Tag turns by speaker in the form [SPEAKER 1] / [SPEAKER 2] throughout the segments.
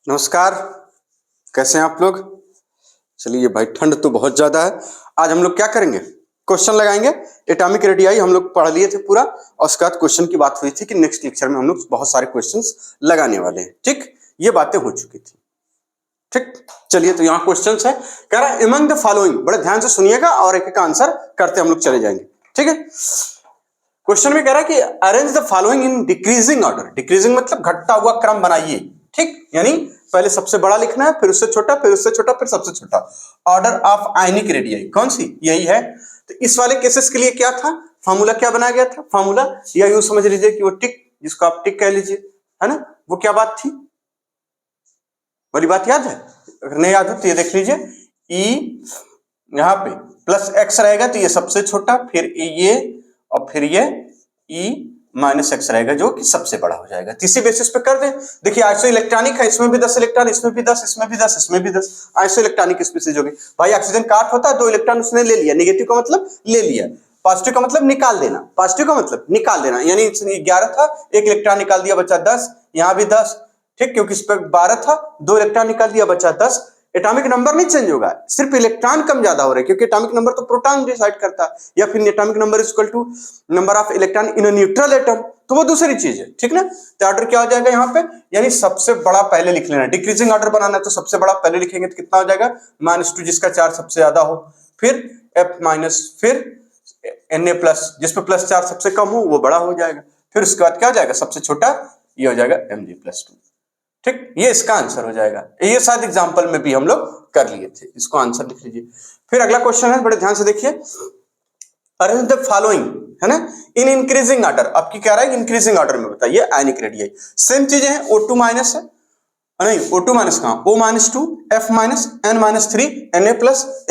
[SPEAKER 1] नमस्कार, कैसे हैं आप लोग। चलिए भाई, ठंड तो बहुत ज्यादा है। आज हम लोग क्या करेंगे, क्वेश्चन लगाएंगे। एटॉमिक रेडियाई हम लोग पढ़ लिए थे पूरा, और उसके बाद क्वेश्चन की बात हुई थी कि नेक्स्ट लेक्चर में हम लोग बहुत सारे क्वेश्चंस लगाने वाले हैं। ठीक, ये बातें हो चुकी थी। ठीक, चलिए तो यहाँ क्वेश्चन है, कह रहा है अमंग द फॉलोइंग, बड़े ध्यान से सुनिएगा और एक एक आंसर करते हम लोग चले जाएंगे। ठीक है, क्वेश्चन में कह रहा है कि arrange the following in decreasing order. Decreasing मतलब घटता हुआ क्रम बनाइए। ठीक, यानी पहले सबसे बड़ा लिखना है, फिर उससे छोटा, फिर उससे छोटा, फिर सबसे छोटा। ऑर्डर ऑफ आयनिक रेडियाई कौन सी, यही है। तो इस वाले केसेस के लिए क्या था, फार्मूला क्या बनाया गया था। फार्मूला या यूं समझ लीजिए कि वो टिक, जिसको आप टिक कह लीजिए, है ना। वो क्या बात थी, वाली बात याद है। अगर नहीं याद हो तो ये देख लीजिए, ई यहां पे प्लस एक्स रहेगा तो ये सबसे छोटा, फिर ये और फिर ये ई माइनस एक्स रहेगा जो कि सबसे बड़ा हो जाएगा। इसी बेसिस पे कर दें। देखिए आइसो इलेक्ट्रॉनिक है, इसमें भी 10 इलेक्ट्रॉन, इसमें भी 10, इसमें भी 10, इसमें भी 10। आइसो इलेक्ट्रॉनिक स्पीशीज होगी भाई। ऑक्सीजन काट होता है, 2 इलेक्ट्रॉन उसने ले लिया, नेगेटिव का मतलब ले लिया, पॉजिटिव का मतलब निकाल देना, पॉजिटिव का मतलब निकाल देना। यानी 11 था, 1 इलेक्ट्रॉन निकाल दिया, बचा 10। यहां भी 10। ठीक, क्योंकि इस पर 12 था, 2 इलेक्ट्रॉन निकाल दिया, बचा 10। एटॉमिक नंबर नहीं चेंज होगा, सिर्फ इलेक्ट्रॉन कम ज्यादा हो रहे हैं, क्योंकि एटॉमिक नंबर तो प्रोटॉन डिसाइड करता है, या फिर atomic number is equal to number of electron in a neutral atom, तो वो दूसरी चीज है। ठीक ना, तो ऑर्डर क्या हो जाएगा यहाँ पे, यानी सबसे बड़ा पहले लिख लेना। डिक्रीजिंग ऑर्डर बनाना है तो सबसे बड़ा पहले लिखेंगे तो कितना हो जाएगा, -2, जिसका चार्ज सबसे ज्यादा हो, फिर F-, फिर Na+, जिस पे प्लस चार्ज सबसे कम हो वो बड़ा हो जाएगा, फिर उसके बाद क्या हो जाएगा, सबसे छोटा ये हो जाएगा Mg+2। ठीक, ये इसका आंसर हो जाएगा। ये शायद एग्जांपल में भी हम लोग कर लिए थे, इसको आंसर लिख लीजिए। फिर अगला क्वेश्चन है, बड़े ध्यान से देखिए, अरेंज द फॉलोइंग, है ना, इन इंक्रीजिंग ऑर्डर। आपकी क्या रहा है, इंक्रीजिंग ऑर्डर में बताइए आयनिक रेडियाई। सेम चीजें हैं, O2 माइनस है, नहीं O2 माइनस कहां, O-2, F-N-3, Na+,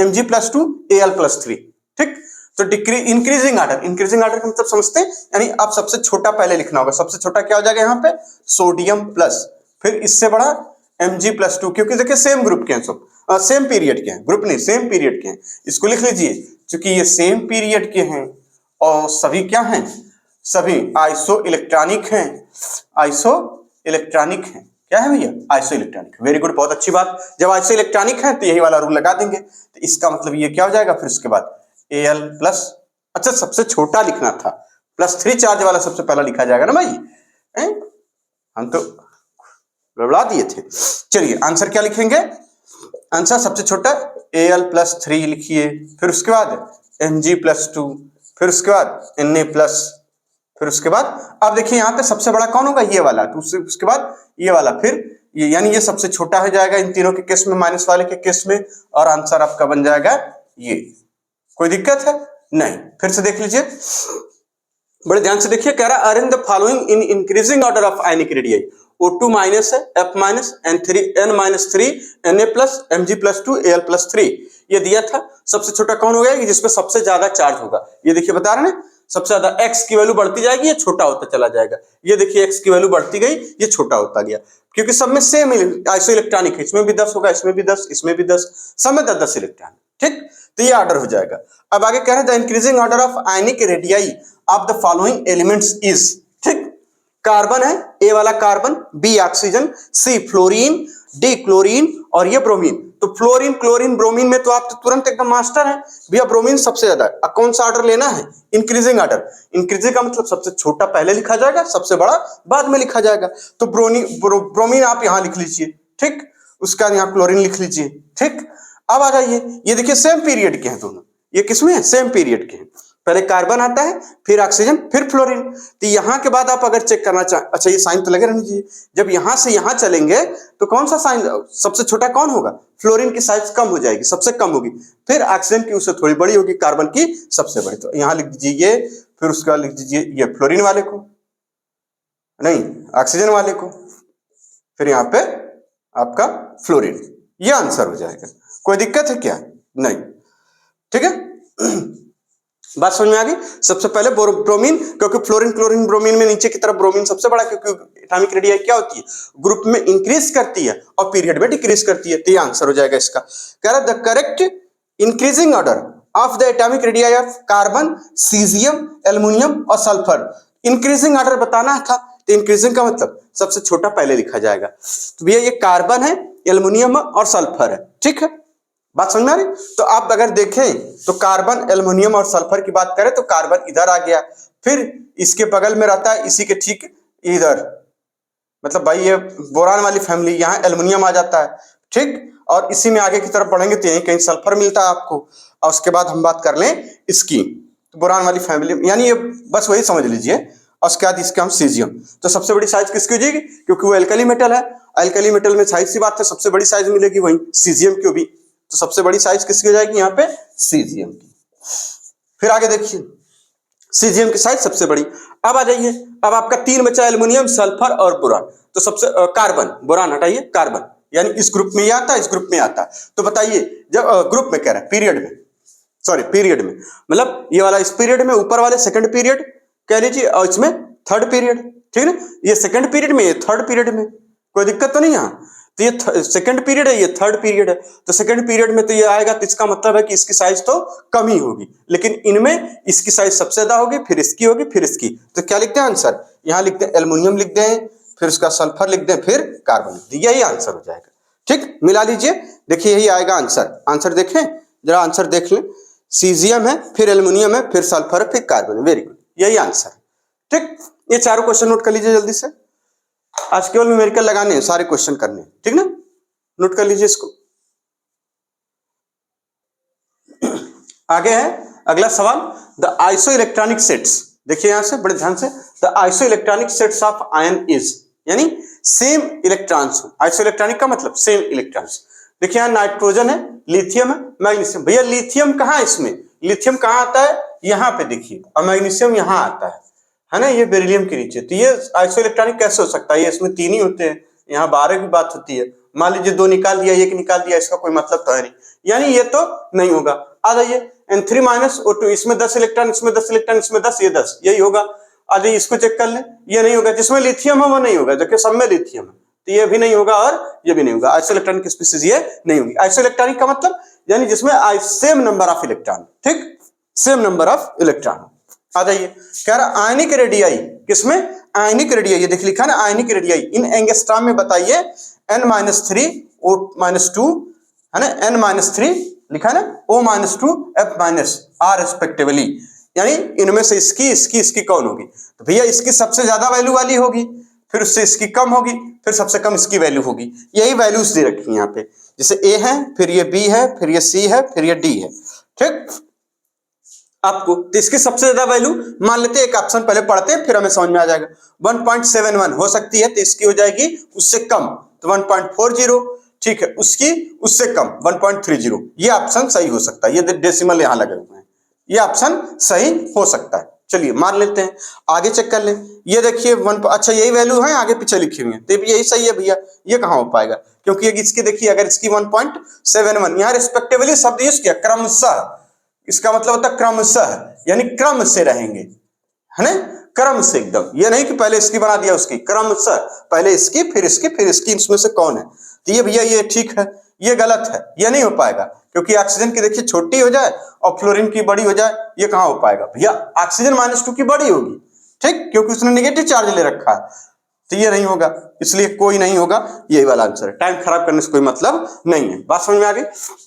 [SPEAKER 1] Mg+2, Al+3। ठीक, तो decree increasing order, increasing order का मतलब समझते हैं, यानी आप सबसे छोटा पहले लिखना होगा। सबसे छोटा क्या हो जाएगा यहाँ पे, सोडियम प्लस, फिर इससे बड़ा Mg+2, क्योंकि देखिए सेम ग्रुप के हैं सब, सेम पीरियड के हैं, ग्रुप नहीं सेम पीरियड के हैं। इसको लिख लीजिए, क्योंकि ये सेम पीरियड के हैं और सभी क्या हैं, सभी आइसो इलेक्ट्रॉनिक हैं। आइसो इलेक्ट्रॉनिक हैं, क्या है भैया, आइसो इलेक्ट्रॉनिक। वेरी गुड, बहुत अच्छी बात। जब आइसो इलेक्ट्रॉनिक है तो यही वाला रूल लगा देंगे, तो इसका मतलब ये क्या हो जाएगा, फिर उसके बाद Al+, अच्छा सबसे छोटा लिखना था, +3 चार्ज वाला सबसे पहला लिखा जाएगा ना भाई, हम तो गड़बड़ा दिए थे। चलिए आंसर क्या लिखेंगे, आंसर सबसे छोटा Al+3 लिखिए, फिर उसके बाद Mg+2, फिर उसके बाद Na+, फिर उसके बाद अब देखिए यहाँ पे सबसे बड़ा कौन होगा, ये वाला, तो उसके बाद ये वाला, फिर ये, यानी ये सबसे छोटा हो जाएगा इन तीनों के केस में, माइनस वाले के केस में, और आंसर आपका बन जाएगा ये। कोई दिक्कत है नहीं, फिर से देख लीजिए, बड़े ध्यान से देखिए, कह रहा है arrange the following in increasing order of ionic radii. O2 minus है, F-, N-3, Na+, Mg+2, Al+3 ये दिया था। सबसे छोटा कौन हो गया, जिसपे सबसे ज्यादा चार्ज होगा। ये देखिए बता रहे हैं, सबसे ज्यादा x की वैल्यू बढ़ती जाएगी, ये छोटा होता चला जाएगा। ये देखिए x की वैल्यू बढ़ती गई, ये छोटा होता गया, क्योंकि सब में सेम आइसो इलेक्ट्रॉनिक है। इसमें भी 10 होगा, इसमें भी 10, इसमें भी 10, सब में 10-10 इलेक्ट्रॉन। ठीक, तो ये ऑर्डर हो जाएगा। अब आगे कह रहे हैं the increasing order of ionic radii of the following elements is. ठीक, कार्बन है, ए वाला कार्बन, बी ऑक्सीजन, सी फ्लोरीन, डी क्लोरीन, और ये ब्रोमीन। तो फ्लोरीन, क्लोरीन, ब्रोमीन में तो आप तो तुरंत एकदम मास्टर है भैया, ब्रोमीन सबसे ज्यादा। अब कौन सा ऑर्डर लेना है, इंक्रीजिंग ऑर्डर। इंक्रीजिंग का मतलब सबसे छोटा पहले लिखा जाएगा, सबसे बड़ा बाद में लिखा जाएगा। तो ब्रोमीन आप यहां लिख लीजिए, ठीक, उसका यहाँ क्लोरीन लिख लीजिए। ठीक, अब आ जाइए, ये देखिए सेम पीरियड के हैं दोनों, ये किसमें है, सेम पीरियड के हैं। पहले कार्बन आता है, फिर ऑक्सीजन, फिर फ्लोरीन। तो यहां के बाद आप अगर चेक करना चाहें, अच्छा ये साइन तो लगे रहने चाहिए। जब यहां से यहां चलेंगे तो कौन सा साइन, सबसे छोटा कौन होगा, फ्लोरीन की साइज कम हो जाएगी, सबसे कम होगी, फिर ऑक्सीजन की उससे थोड़ी बड़ी होगी, कार्बन की सबसे बड़ी। तो यहां लिख दीजिए ये, फिर उसका लिख दीजिए ये फ्लोरीन वाले को, नहीं ऑक्सीजन वाले को, फिर यहां पे आपका फ्लोरीन। ये आंसर हो जाएगा। कोई दिक्कत है क्या, नहीं, ठीक है। बात समझ में आ गई। सबसे पहले ब्रोमीन, क्योंकि फ्लोरीन, क्लोरीन, ब्रोमीन में नीचे की तरफ ब्रोमीन सबसे बड़ा, क्योंकि एटॉमिक रेडियाई क्या होती है, ग्रुप में इंक्रीज करती है और पीरियड में डिक्रीज करती है। तो ये आंसर हो जाएगा इसका। कह रहा the correct increasing order of the atomic radii of carbon, caesium, aluminium और सल्फर। इंक्रीजिंग ऑर्डर बताना था, तो इंक्रीजिंग का मतलब सबसे छोटा पहले लिखा जाएगा। तो भैया ये कार्बन है, एल्युमिनियम और सल्फर है, ठीक है, बात समझ में आ रही। तो आप अगर देखें तो कार्बन, एल्युमिनियम और सल्फर की बात करें तो कार्बन इधर आ गया, फिर इसके बगल में रहता है इसी के ठीक इधर, मतलब भाई ये बोरान वाली फैमिली, यहाँ एल्युमिनियम आ जाता है, ठीक। और इसी में आगे की तरफ बढ़ेंगे तो यहीं कहीं सल्फर मिलता है आपको, और उसके बाद हम बात कर लें इसकी, तो बोरान वाली फैमिली, यानी ये बस वही समझ लीजिए। और उसके बाद इसका हम सीजियम, तो सबसे बड़ी साइज किसकी हो जाएगी, क्योंकि वो एल्कली मेटल है, एल्कली मेटल में साइज सी बात है, सबसे बड़ी साइज मिलेगी वही सीजियम की भी, तो सबसे बड़ी साइज किसकी हो जाएगी यहाँ पे, सीजियम की। फिर आगे देखिए सीजियम की साइज सबसे बड़ी। अब आ जाइए, अब आपका तीन बचा, एल्युमिनियम, सल्फर और बोरान। तो सबसे कार्बन, बोरान हटाइए, कार्बन, यानी इस ग्रुप में ही आता है, इस ग्रुप में आता है। तो बताइए जब ग्रुप में कह रहा है, पीरियड में, सॉरी पीरियड में, मतलब ये वाला इस पीरियड में, ऊपर वाले सेकंड पीरियड कह लीजिए, और इसमें थर्ड पीरियड, ठीक है ना, ये सेकंड पीरियड में, ये थर्ड पीरियड में, कोई दिक्कत तो नहीं यहाँ। तो ये सेकंड पीरियड है, ये थर्ड पीरियड है, तो सेकंड पीरियड में तो ये आएगा, तो इसका मतलब है कि इसकी साइज तो कम ही होगी, लेकिन इनमें इसकी साइज सबसे ज्यादा होगी, फिर इसकी होगी, फिर इसकी। तो क्या लिखते हैं आंसर, यहाँ लिखते हैं एल्युमिनियम लिख दें, फिर उसका सल्फर लिख दें, फिर कार्बन लिख दें, यही आंसर हो जाएगा, ठीक। मिला लीजिए, देखिए यही आएगा आंसर। आंसर देखें जरा, आंसर देख लें, सीजियम है, फिर एल्युमिनियम है, फिर सल्फर है, फिर कार्बन है, वेरी गुड, यही आंसर है, ठीक। ये चारों क्वेश्चन नोट कर लीजिए जल्दी से, आज केवल न्यूमेरिकल लगाने हैं, सारे क्वेश्चन करने हैं, ठीक ना, नोट कर लीजिए इसको। आगे है अगला सवाल, द आइसो इलेक्ट्रॉनिक सेट्स, देखिए यहां से बड़े ध्यान से, the iso electronic sets of ion is, यानी सेम इलेक्ट्रॉन्स, आइसो इलेक्ट्रॉनिक का मतलब सेम इलेक्ट्रॉन्स। देखिए यहाँ नाइट्रोजन है, लिथियम है, मैग्नीशियम, भैया लिथियम कहाँ है इसमें, लिथियम कहाँ आता है, यहाँ पे देखिए, और मैग्नीशियम यहाँ आता है ना, ये बेरिलियम के नीचे। तो ये आइसो इलेक्ट्रॉनिक कैसे हो सकता है, ये इसमें तीन ही होते हैं, यहाँ 12 की बात होती है, मान लीजिए 2 निकाल दिया, 1 निकाल दिया, इसका कोई मतलब तो है नहीं, यानी ये तो नहीं होगा। आ जाइए N3 - O2, इसमें 10 इलेक्ट्रॉन, इसमें 10 इलेक्ट्रॉन, इसमें 10, ये 10, यही होगा। आ जाइए इसको चेक कर लें, ये नहीं होगा, जिसमें लिथियम है वो नहीं होगा, देखिए सब में लिथियम है, तो ये भी नहीं होगा और ये भी नहीं होगा, आइसो इलेक्ट्रॉनिक स्पीशीज ये नहीं होगी। आइसो इलेक्ट्रॉनिक का मतलब यानी जिसमें सेम नंबर ऑफ इलेक्ट्रॉन, ठीक, सेम नंबर ऑफ इलेक्ट्रॉन। आ जाइए कह रहा आयनिक रेडियाई, किसमें, आयनिक रेडियाई, ये देख लिखा ना आयनिक रेडियाई, इन एंगस्ट्रॉम में बताइए, N-3 O-2 है ना, N-3 लिखा है ना, O-2 F-R रेस्पेक्टिवली, यानी इनमें से इसकी कौन होगी, तो भैया इसकी सबसे ज्यादा वैल्यू वाली होगी, फिर उससे इसकी कम होगी, फिर सबसे कम इसकी वैल्यू होगी, यही वैल्यूज दे रखी है यहाँ पे, जैसे A है, फिर ये B है, फिर ये C है, फिर ये D है, ठीक। आपको तो इसकी सबसे ज्यादा वैल्यू मान लेते हैं, एक ऑप्शन पहले पढ़ते हैं फिर हमें समझ में आ जाएगा, 1.71 हो सकती है, तो इसकी हो जाएगी उससे कम, तो 1.40, ठीक है, उसकी उससे कम 1.30, ये ऑप्शन सही हो सकता है, ये डेसिमल यहां लगे हुए हैं, ये ऑप्शन सही हो सकता है। चलिए मान लेते हैं, आगे चेक कर लें, ये देखिए अच्छा यही वैल्यू है, आगे पीछे लिखी हुई है, तो यही सही है भैया, ये कहां हो पाएगा, क्योंकि इसकी देखिए, अगर इसकी 1.71 यहाँ रिस्पेक्टिवली शब्द यूज किया, क्रमशः, इसका मतलब होता है क्रमशः, यानी क्रम से रहेंगे, है ना, क्रम से एकदम, ये नहीं कि पहले इसकी बना दिया उसकी, क्रमशः, पहले इसकी फिर इसकी फिर इसकी, इसमें से कौन है, तो ये भैया ये ठीक है, ये गलत है, ये नहीं हो पाएगा, क्योंकि ऑक्सीजन की देखिए छोटी हो जाए और फ्लोरीन की बड़ी हो जाए, ये कहां हो पाएगा भैया, ऑक्सीजन -2 की बड़ी होगी, ठीक, क्योंकि उसने नेगेटिव चार्ज ले रखा है, तो ये नहीं होगा, इसलिए कोई नहीं होगा, यही वाला आंसर है, टाइम खराब करने से कोई मतलब नहीं है, बात समझ में आ गई।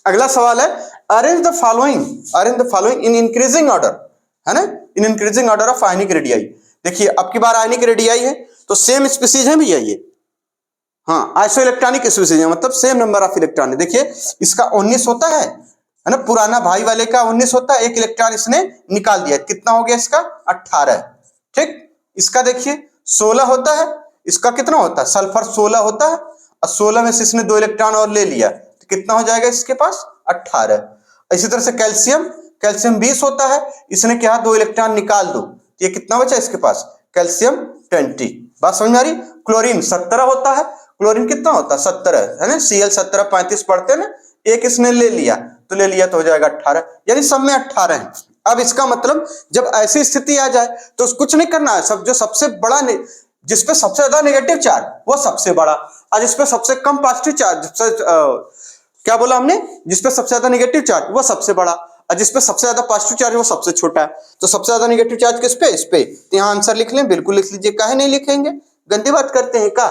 [SPEAKER 1] अगला सवाल है, arrange the following in increasing order, है ना, in increasing order of ionic radii. देखिए अब की बार आयनिक रेडियाई है, तो सेम स्पीशीज है भैया ये, हाँ आइसो इलेक्ट्रॉनिक स्पीशीज है, मतलब सेम नंबर ऑफ इलेक्ट्रॉन है। देखिए इसका 19 होता है ना, पुराना भाई वाले का 19 होता है, एक इलेक्ट्रॉन इसने निकाल दिया, कितना हो गया इसका 18, ठीक। इसका देखिए 16 होता है, इसका कितना होता है, सल्फर 16 होता है, और 16 में से इसने 2 इलेक्ट्रॉन और ले लिया, तो कितना हो जाएगा इसके पास 18। इसी तरह से कैल्शियम 20 होता है, इसने क्या 2 इलेक्ट्रॉन निकाल दो, तो ये कितना बचा इसके पास, कैल्शियम 20, बात समझ में आ रही। क्लोरीन 17 होता है, क्लोरीन कितना होता है 17, है ना, Cl 17 35 पढ़ते हैं ना, एक इसने ले लिया तो हो जाएगा 18, यानी सब में 18 है। अब इसका मतलब जब ऐसी स्थिति आ जाए तो कुछ नहीं करना है, सब जो सबसे बड़ा जिसपे सबसे ज्यादा नेगेटिव चार्ज वो सबसे बड़ा, और जिसपे सबसे कम पॉजिटिव चार्ज, क्या बोला हमने, जिसपे सबसे ज्यादा नेगेटिव चार्ज वो सबसे बड़ा, और जिसपे सबसे ज्यादा पॉजिटिव चार्ज वो सबसे छोटा है। तो सबसे ज्यादा नेगेटिव चार्ज किस पे, इस पे, तो यहाँ आंसर लिख लें, बिल्कुल लिख लीजिए, काहे नहीं लिखेंगे, गंदी बात करते हैं का?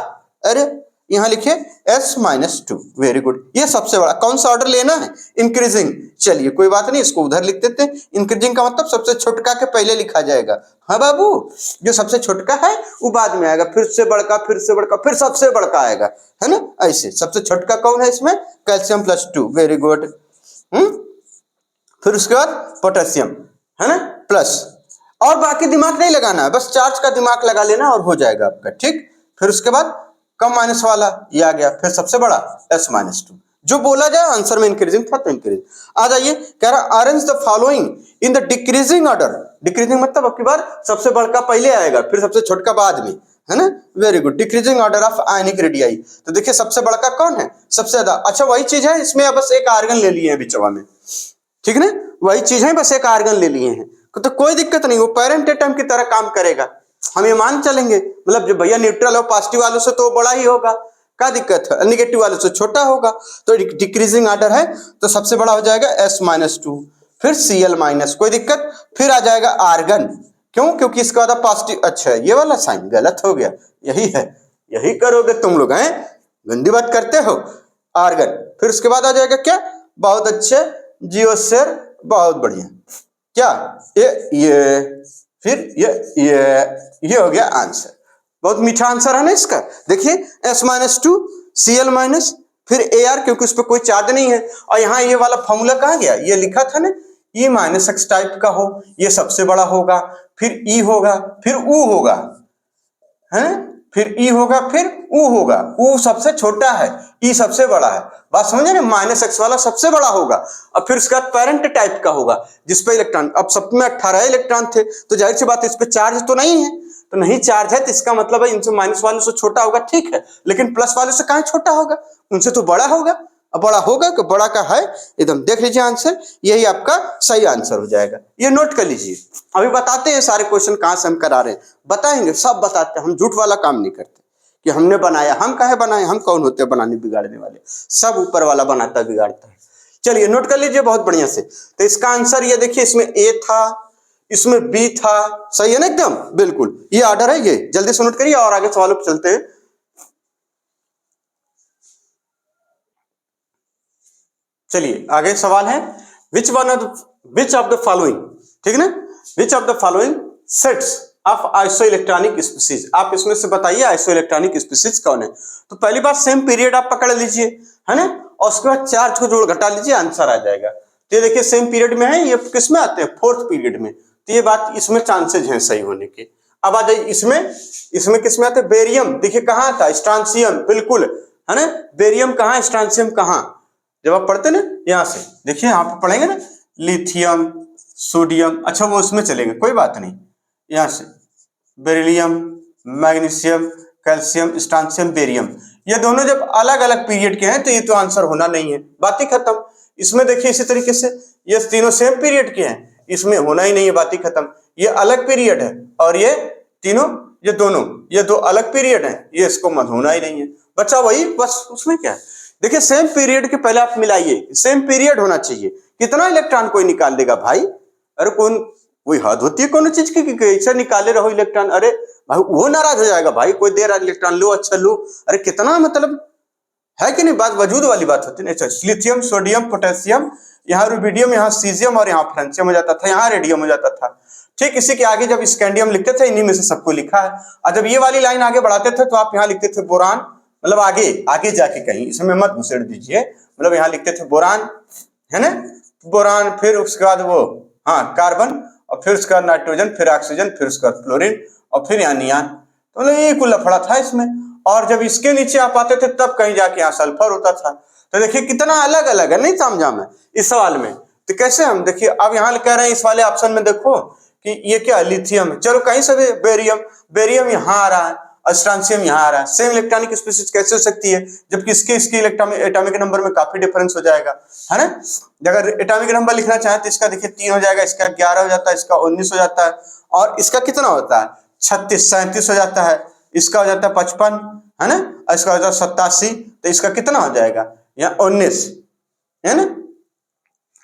[SPEAKER 1] अरे यहाँ लिखिए S-2, वेरी गुड। ये सबसे बड़ा कौन सा ऑर्डर लेना है? इंक्रीजिंग। चलिए कोई बात नहीं, इसको उधर लिख देते हैं। इंक्रीजिंग का मतलब सबसे छोटका के पहले लिखा जाएगा। हाँ बाबू, जो सबसे छोटका है वो बाद में आएगा, फिर से बड़का, फिर से बड़का, फिर सबसे बड़का आएगा, है ना? ऐसे सबसे छोटका कौन है इसमें? Calcium +2, very good. फिर उसके बाद पोटेशियम, है ना, प्लस। और बाकी दिमाग नहीं लगाना है, बस चार्ज का दिमाग लगा लेना और हो जाएगा आपका, ठीक। फिर उसके बाद कम माइनस वाला ये आ गया, फिर सबसे बड़ा S-2। जो बोला जाए आंसर में इंक्रीजिंग था तो इंक्रीज। आ जाइए, कह रहा arrange the following in the decreasing order. Decreasing मतलब अब की बार सबसे बड़का पहले आएगा, फिर सबसे छोटका बाद में, है ना? Very good. Decreasing order of ionic radii. तो देखिए सबसे बड़का कौन है? सबसे ज्यादा। अच्छा वही चीज है, इसमें बस एक आर्गन ले लिए हैं बिचवा में, ठीक है ना? वही चीज है, बस एक आर्गन ले लिए हैं, तो कोई दिक्कत नहीं, वो पेरेंट एटम की तरह काम करेगा। हम ये मान चलेंगे, मतलब जो भैया न्यूट्रल और पॉजिटिव वालों से तो बड़ा ही होगा, क्या दिक्कत है? निगेटिव वालों से छोटा होगा। तो डिक्रीजिंग ऑर्डर है तो सबसे बड़ा हो जाएगा S-2, फिर Cl-, कोई दिक्कत? फिर आ जाएगा आर्गन। क्यों? क्योंकि इसका बाद पॉजिटिव। अच्छा ये वाला साइन गलत हो गया, यही है, यही करोगे तुम लोग, हैं गंदी बात करते हो। आर्गन, फिर उसके बाद आ जाएगा क्या? बहुत अच्छे, जियोस्फीयर, बहुत बढ़िया। क्या ये फिर ये हो गया आंसर। बहुत मीठा आंसर है ना इसका। देखिए S-2, Cl-, फिर Ar, क्योंकि उस पर कोई चार्ज नहीं है। और यहाँ ये वाला फॉर्मूला कहाँ गया? ये लिखा था ना, E-X टाइप का हो, ये सबसे बड़ा होगा, फिर E होगा, फिर U होगा, है? फिर E होगा, फिर U होगा। U सबसे छोटा है, E सबसे बड़ा है। बात समझे ना? -X वाला सबसे बड़ा होगा, और फिर उसका पेरेंट टाइप का होगा जिसपे इलेक्ट्रॉन, अब सब में 18 इलेक्ट्रॉन थे, तो जाहिर सी बात इस पे चार्ज तो नहीं है, तो नहीं चार्ज है तो इसका मतलब है इनसे माइनस वालों से छोटा होगा, ठीक है। लेकिन प्लस वालों से कहाँ छोटा होगा? उनसे तो बड़ा होगा। अब बड़ा होगा कि बड़ा का है एकदम। देख लीजिए आंसर, यही आपका सही आंसर हो जाएगा। ये नोट कर लीजिए। अभी बताते हैं सारे क्वेश्चन कहाँ से हम करा रहे हैं, बताएंगे, सब बताते हैं। हम झूठ वाला काम नहीं करते कि हमने बनाया, हम काहे बनाए, हम कौन होते हैं बनाने बिगाड़ने वाले? सब ऊपर वाला बनाता बिगाड़ता है। चलिए नोट कर लीजिए बहुत बढ़िया से। तो इसका आंसर ये देखिए, इसमें A था, इसमें B था, सही है ना एकदम, बिल्कुल ये ऑर्डर है। ये जल्दी से नोट करिए और आगे सवालों पर चलते हैं। चलिए आगे सवाल है, विच ऑफ द फॉलोइंग, ठीक है ना, विच of the following sets of iso electronic species. आप इसमें से बताइए आइसो इलेक्ट्रॉनिक स्पीसीज कौन है। तो पहली बात सेम पीरियड आप पकड़ लीजिए, है ना, और उसके बाद चार्ज को जोड़ घटा लीजिए, आंसर आ जाएगा। तो ये देखिए सेम पीरियड में है, ये किस में आते हैं? 4th पीरियड में। तो ये बात, इसमें चांसेज हैं सही होने के। अब आ जाइए इसमें किस में आते हैं? बेरियम। देखिए कहाँ था? स्ट्रांसियम, बिल्कुल, है ना। बेरियम कहाँ, स्ट्रांसियम कहाँ? जब आप पढ़ते ना यहाँ से, देखिए यहाँ पे पढ़ेंगे ना, लिथियम, सोडियम, अच्छा वो उसमें चलेंगे, कोई बात नहीं। यहाँ से beryllium, magnesium, calcium, strontium, barium, ये दोनों जब अलग अलग पीरियड के हैं तो ये तो आंसर होना नहीं है, बात ही खत्म। इसमें देखिए इसी तरीके से ये तीनों सेम पीरियड के हैं, इसमें होना ही नहीं है, बात ही खत्म। ये अलग पीरियड है और ये तीनों, ये दोनों, ये दो अलग पीरियड है, ये इसको मत होना ही नहीं है। बच्चा वही, बस उसमें क्या है? देखिए सेम पीरियड के पहले आप मिलाइए, सेम पीरियड होना चाहिए। कितना इलेक्ट्रॉन कोई निकाल देगा भाई? अरे कौन, कोई हद होती है कौन चीज की ऐसे निकाले रहो इलेक्ट्रॉन? अरे भाई वो नाराज हो जाएगा भाई, कोई दे रहा इलेक्ट्रॉन लो, अच्छा लो, अरे कितना मतलब है कि नहीं? बात वजूद वाली बात होती है। लिथियम, सोडियम, पोटेशियम, यहाँ रुबिडियम, यहाँ सीजियम और यहाँ फ्रांसियम हो जाता था, यहाँ रेडियम हो जाता था। ठीक इसी के आगे जब स्कैंडियम लिखते थे, इन्हीं में से सबको लिखा है। और जब ये वाली लाइन आगे बढ़ाते थे तो आप यहाँ लिखते थे बोरान, मतलब आगे जाके कहीं, इसमें मत घुसेड़ दीजिए, मतलब यहाँ लिखते थे बोरान, है ना, बोरान, फिर उसके बाद वो हाँ कार्बन, और फिर उसका नाइट्रोजन, फिर ऑक्सीजन, फिर उसका फ्लोरीन, और फिर यहाँ नियान। तो मतलब ये कुल लफड़ा था इसमें। और जब इसके नीचे आप आते थे तब कहीं जाके यहाँ सल्फर होता था। तो देखिए कितना अलग अलग है, नहीं समझा मैं इस सवाल में। तो कैसे हम देखिए, अब यहाँ कह रहे हैं इस वाले ऑप्शन में देखो कि ये क्या लिथियम है, चलो कहीं से भी बेरियम यहाँ आ रहा है, स्ट्रांसियम यहाँ आ रहा है, सेम इलेक्ट्रॉनिक स्पीसीज कैसे हो सकती है जबकि इसके एटॉमिक नंबर में काफी डिफरेंस हो जाएगा, है ना। अगर एटॉमिक नंबर लिखना चाहे तो इसका देखिए 3 हो जाएगा, इसका 11 हो जाता है, इसका 19 हो जाता है, और इसका कितना होता है 36 37 हो जाता है, इसका हो जाता है 55, है ना, और इसका हो जाता है 87, तो इसका कितना हो जाएगा यहाँ 19, है ना,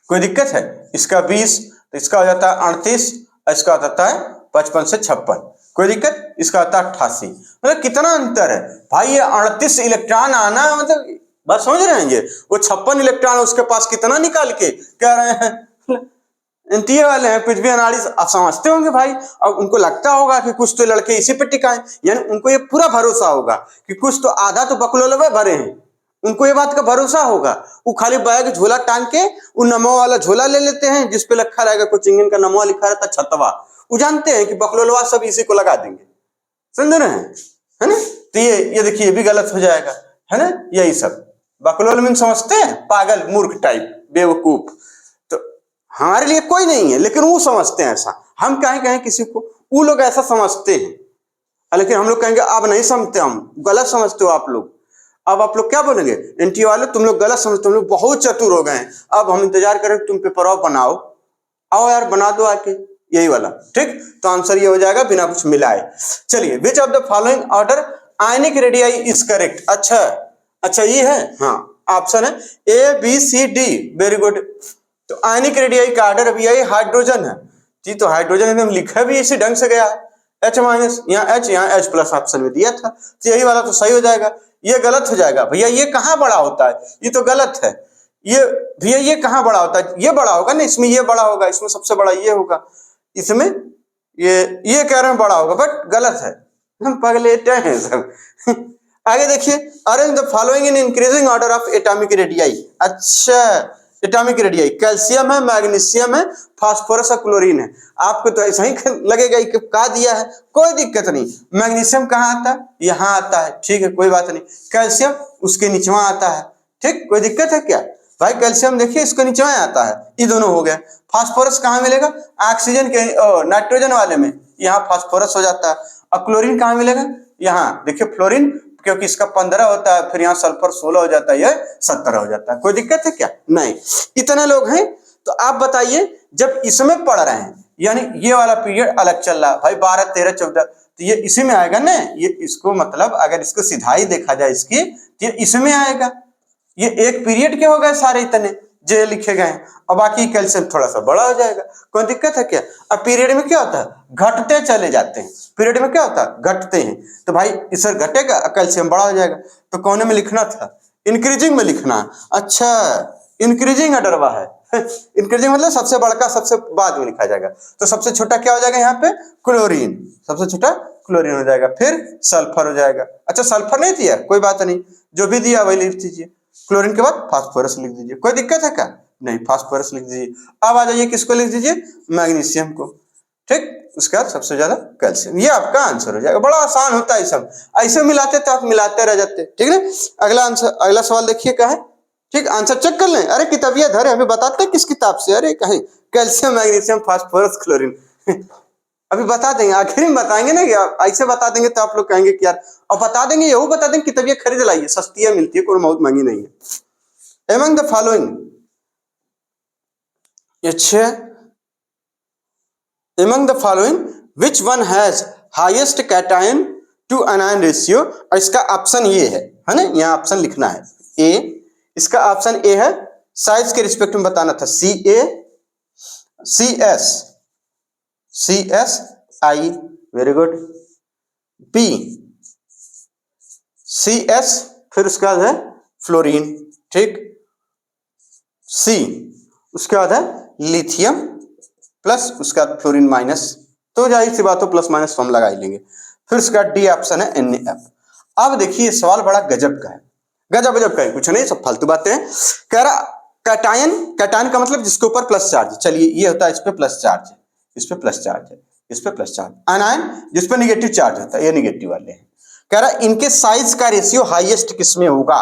[SPEAKER 1] कोई दिक्कत है? इसका 20, तो इसका हो जाता है 38, इसका हो जाता है 55 से 56, कोई दिक्कत? इसका होता है 88। मतलब कितना अंतर है भाई, ये 38 इलेक्ट्रॉन आना, मतलब बात समझ रहे हैं? ये वो 56 इलेक्ट्रॉन उसके पास कितना निकाल के कह रहे हैं एनटीए वाले हैं पृथ्वी अनाड़ी। आप समझते होंगे भाई, अब उनको लगता होगा कि कुछ तो लड़के इसी पे टिकाएं, यानी उनको ये पूरा भरोसा होगा कि कुछ तो आधा तो बकलोलवे भरे हैं, उनको ये बात का भरोसा होगा। वो खाली बैग झोला टांग के वो नमो वाला झोला ले लेते हैं जिसपे लिखा रहेगा, कुछ इंजन का नमो लिखा रहता छतवा, वो जानते हैं कि बकलोलवा सब इसी को लगा देंगे। समझ रहे हैं, है ना? तो ये देखिए, ये भी गलत हो जाएगा, है ना? यही सब बकलोल मीन समझते हैं, पागल, मूर्ख टाइप, बेवकूफ। तो हमारे लिए कोई नहीं है, लेकिन वो समझते हैं ऐसा। हम कहें किसी को, वो लोग ऐसा समझते हैं, लेकिन हम लोग कहेंगे अब नहीं समझते, हम गलत समझते हो आप लोग। अब आप लोग क्या बोलेंगे? एनटीए वाले तुम लोग गलत समझते हो, हम लोग बहुत चतुर हो गए हैं, अब हम इंतजार करें तुम पेपर ऑफ बनाओ, आओ यार बना दो आके, यही वाला। ठीक, तो आंसर ये हो जाएगा बिना कुछ मिलाए। चलिए, which of the following order ionic radii is correct? अच्छा ये है, हाँ ऑप्शन है A B C D, very good. तो आयनिक रेडियाई का ऑर्डर अभी यही हाइड्रोजन है जी, तो हाइड्रोजन एकदम लिखा भी इसी ढंग से गया है, H माइनस, यहाँ H यहाँ H प्लस ऑप्शन में दिया था, तो यही वाला तो सही हो जाएगा। ये गलत हो जाएगा भैया, ये कहाँ बड़ा होता है, ये तो गलत है। ये भैया ये कहाँ बड़ा होता है, ये बड़ा होगा ना, इसमें ये बड़ा होगा, इसमें सबसे बड़ा ये होगा, इसमें ये कह रहे हैं बड़ा होगा, बट गलत है, हम पगलेटे हैं सब। आगे देखिए, arrange the following in increasing order of atomic radii. अच्छा, एटॉमिक रेडियाई कैल्शियम है, मैग्नीशियम है, फास्फोरस और क्लोरीन है। आपको तो ऐसा ही लगेगा कि क्या दिया है, कोई दिक्कत नहीं। मैग्नीशियम कहाँ आता है? यहाँ आता है, ठीक है, कोई बात नहीं। कैल्शियम उसके नीचवा आता है, ठीक, कोई दिक्कत है क्या भाई? कैल्शियम देखिए इसके नीचवा आता है, ये दोनों हो गया। फास्फोरस कहाँ मिलेगा? ऑक्सीजन के नाइट्रोजन वाले में, यहाँ फास्फोरस हो जाता है। और क्लोरीन कहाँ मिलेगा? यहाँ देखिए फ्लोरीन, क्योंकि इसका 15 होता है, फिर यहाँ सल्फर 16 हो जाता है, ये 17 हो जाता है। कोई दिक्कत है क्या? नहीं। इतने लोग हैं, तो आप बताइए जब इसमें पढ़ रहे हैं, यानी ये वाला पीरियड अलग चल रहा है भाई, 12, 13, 14, तो ये इसी में आएगा ना। ये इसको मतलब अगर इसको सिधाई देखा जाए इसकी, तो ये इसमें आएगा। ये एक पीरियड के हो गए सारे इतने जो लिखे गए हैं, और बाकी कैल्शियम थोड़ा सा बड़ा हो जाएगा। कोई दिक्कत है क्या? अब पीरियड में क्या होता है? घटते चले जाते हैं। पीरियड में क्या होता है? घटते हैं। तो भाई इससे घटेगा, कैल्शियम बड़ा हो जाएगा। तो कौन में लिखना था? इंक्रीजिंग में लिखना। अच्छा, इंक्रीजिंग ऑर्डरवा है। इंक्रीजिंग मतलब सबसे बड़का सबसे बाद में लिखा जाएगा। तो सबसे छोटा क्या हो जाएगा यहाँ पे? क्लोरीन। सबसे छोटा क्लोरीन हो जाएगा, फिर सल्फर हो जाएगा। अच्छा, सल्फर नहीं दिया, कोई बात नहीं, जो भी दिया वही लिख दीजिए। क्लोरीन के बाद फास्फोरस लिख दीजिए, कोई दिक्कत है क्या? नहीं, फास्फोरस लिख दीजिए। अब आ जाइए किसको लिख दीजिए? मैग्नीशियम को, ठीक। उसके बाद सबसे ज्यादा कैल्शियम। ये आपका आंसर हो जाएगा। बड़ा आसान होता है सब, ऐसे मिलाते तो आप मिलाते रह जाते, ठीक है। अगला आंसर, अगला सवाल देखिए क्या है, ठीक। आंसर चेक कर लें। अरे किताबिया धरे, हमें बताते किस किताब से? अरे कहीं कैल्शियम, मैग्नीशियम, फास्फोरस, क्लोरीन। अभी बता देंगे, आखिर में बताएंगे ना, कि ऐसे बता देंगे तो आप लोग कहेंगे कि यार, और बता देंगे, यही बता देंगे किताबियां खरीद लाइए, सस्ती मिलती है, कोई बहुत महंगी नहीं है। एमंग द फॉलोइंग, अच्छा, among the following which one has highest cation to anion ratio? और इसका ऑप्शन ये है ना, यहाँ ऑप्शन लिखना है ए। इसका ऑप्शन ए है, साइज के रिस्पेक्ट में बताना था, CaCSI, very good. B CS, फिर उसके बाद है फ्लोरीन, ठीक। सी उसके बाद है लिथियम प्लस, उसका फ्लोरीन माइनस, तो जाहिर सी बात हो प्लस माइनस हम लगा ही लेंगे। फिर उसका डी ऑप्शन है NaF। अब देखिए सवाल बड़ा गजब का है, गजब का है, कुछ नहीं, सब फालतू बातें हैं। कह रहा कैटायन, कैटायन का मतलब जिसके ऊपर प्लस चार्ज, चलिए ये होता है, इस पे प्लस चार्ज है, इस पे प्लस चार्ज है, इस पे प्लस चार्ज। आनायन जिस पे निगेटिव चार्ज होता है, ये निगेटिव वाले हैं। कह रहा इनके साइज का रेशियो हाईएस्ट किसमें होगा,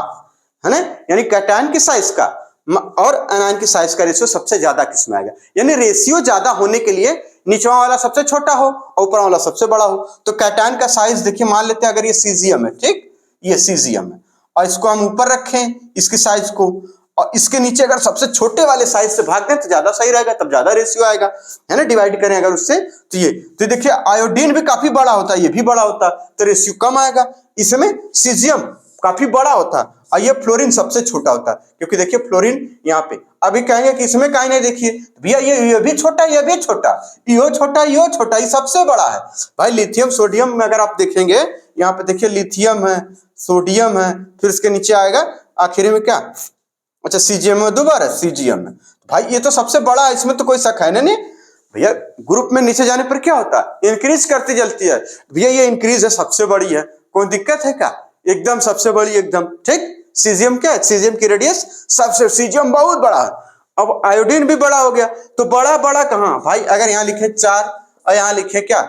[SPEAKER 1] है ना, यानी कैटायन की साइज का और एनायन की साइज का रेशियो सबसे ज्यादा किसमें आएगा। यानी रेशियो ज्यादा होने के लिए निचवा वाला सबसे छोटा हो और ऊपर वाला सबसे बड़ा हो। तो कैटायन का साइज देखिए, मान लेते हैं अगर ये सीजियम है, ठीक, ये सीजियम है, और इसको हम ऊपर रखें इसकी साइज को, और इसके नीचे अगर सबसे छोटे वाले साइज से भाग दें तो ज्यादा सही रहेगा, तब ज्यादा रेशियो आएगा, है ना। डिवाइड करें अगर उससे तो ये, तो देखिए आयोडीन भी काफी बड़ा होता है, ये भी बड़ा होता है, तो रेशियो कम आएगा। इसमें सीजियम काफी बड़ा होता है और ये फ्लोरीन सबसे छोटा होता है, क्योंकि देखिए फ्लोरीन यहाँ पे, अभी कहेंगे कि इसमें काहे नहीं, देखिए भैया ये भी छोटा, ये भी छोटा, यो छोटा, यो छोटा, ये सबसे बड़ा है भाई। लिथियम सोडियम में अगर आप देखेंगे, यहाँ पे देखिए लिथियम है, सोडियम है, फिर इसके नीचे आएगा आखिर में क्या, अच्छा सीजियम में दोबारा सीजियम है भाई, ये तो सबसे बड़ा है, इसमें तो कोई शक है नहीं भैया। ग्रुप में नीचे जाने पर क्या होता है, इंक्रीज करती जलती है भैया, ये इंक्रीज है, सबसे बड़ी है, कोई दिक्कत है क्या, एकदम सबसे बड़ी एकदम ठीक। सीजियम क्या है, सीजियम की रेडियस सबसे, सीजियम बहुत बड़ा है। अब आयोडीन भी बड़ा हो गया, तो बड़ा बड़ा कहाँ भाई, अगर यहाँ लिखे 4 और यहाँ लिखे क्या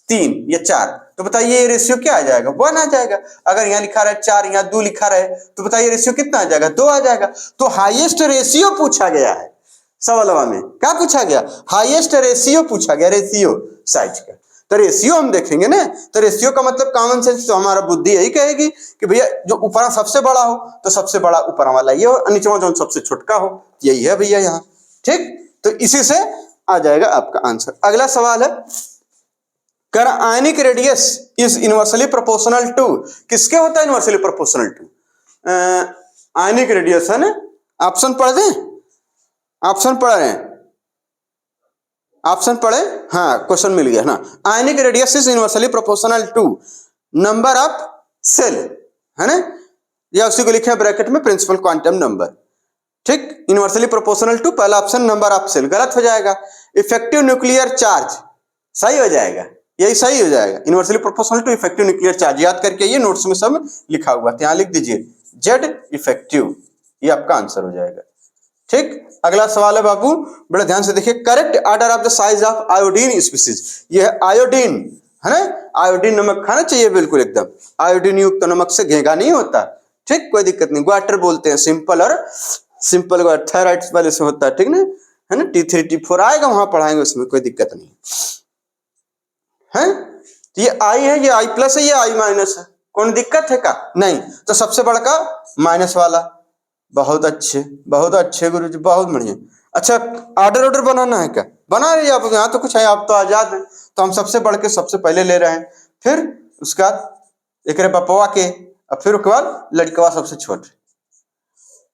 [SPEAKER 1] 3 या 4, तो बताइए ये रेशियो क्या आ जाएगा, 1 आ जाएगा। अगर यहाँ लिखा रहे 4, यहाँ 2 लिखा रहे, तो बताइए रेशियो कितना आ जाएगा, 2 आ जाएगा। तो हाईएस्ट रेशियो पूछा गया है सवालवा में, क्या पूछा गया, हाईएस्ट रेशियो पूछा गया, रेशियो साइज का। तो रेशियो हम देखेंगे ना, तो रेशियो का मतलब कॉमन सेंस, तो हमारा बुद्धि यही कहेगी कि भैया जो ऊपर सबसे बड़ा हो तो सबसे बड़ा ऊपर वाला ये हो, नीचे जो सबसे छोटका हो, यही है भैया यहाँ, ठीक। तो इसी से आ जाएगा आपका आंसर। अगला सवाल है, कर ionic radius is inversely proportional to, किसके होता है inversely proportional to, ionic radius है ना। ऑप्शन पढ़ दें, ऑप्शन पढ़ रहे हैं, ऑप्शन पढ़े, हाँ क्वेश्चन मिल गया ना। Ionic radius is inversely proportional to number of shell, है ना, या उसी को लिखे ब्रैकेट में प्रिंसिपल क्वांटम नंबर, ठीक। इनवर्सली प्रोपोर्शनल टू, पहला ऑप्शन नंबर ऑफ सेल गलत हो जाएगा। इफेक्टिव न्यूक्लियर चार्ज सही हो जाएगा, यही सही हो जाएगा, inversely proportional to effective nuclear charge, याद करके ये नोट्स में सब लिखा हुआ है, यहाँ लिख दीजिए जेड इफेक्टिव, ये आपका आंसर हो जाएगा, ठीक। अगला सवाल है बाबू, बड़े ध्यान से देखिए, correct order of the size of iodine species, ये है आयोडीन, है ना, आयोडीन नमक खाना चाहिए बिल्कुल एकदम, आयोडीन युक्त नमक से घेगा नहीं होता, ठीक, कोई दिक्कत नहीं। ग्वाटर बोलते हैं सिंपल, और सिंपल थायराइड वाले से होता है, ठीक ना, है ना, T3 T4 आएगा, वहां पढ़ाएंगे, उसमें कोई दिक्कत नहीं है। तो ये आई है, ये आई प्लस है, ये आई माइनस है, कौन दिक्कत है का नहीं। तो सबसे बड़ा का माइनस वाला, बहुत अच्छे गुरु जी, बहुत बढ़िया। अच्छा ऑर्डर बनाना है क्या, बना रही आप, यहाँ तो कुछ है, आप तो आजाद हैं, तो हम सबसे बढ़ के सबसे पहले ले रहे हैं, फिर उसके बाद एक बपवा के, और फिर उसके बाद लड़कवा सबसे छोटे,